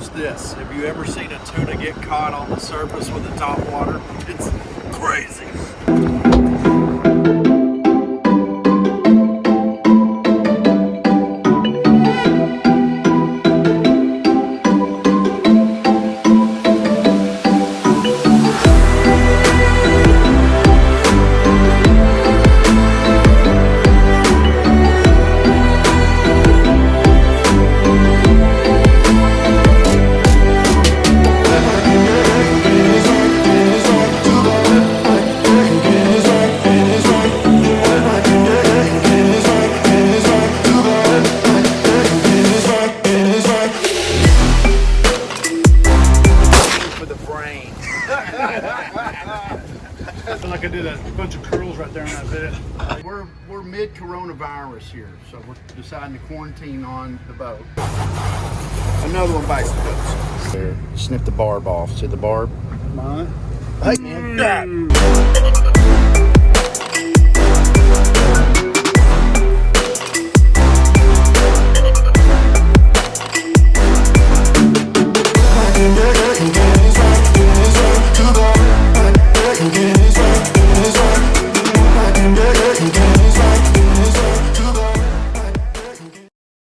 Watch this. Have you ever seen a tuna get caught on the surface with the top water? It's crazy. I feel like I did a bunch of curls right there on that bit. We're mid-coronavirus here, so we're deciding to quarantine on the boat. Another one bites the boat. There, snip the barb off. See the barb? Mine. Hey, man.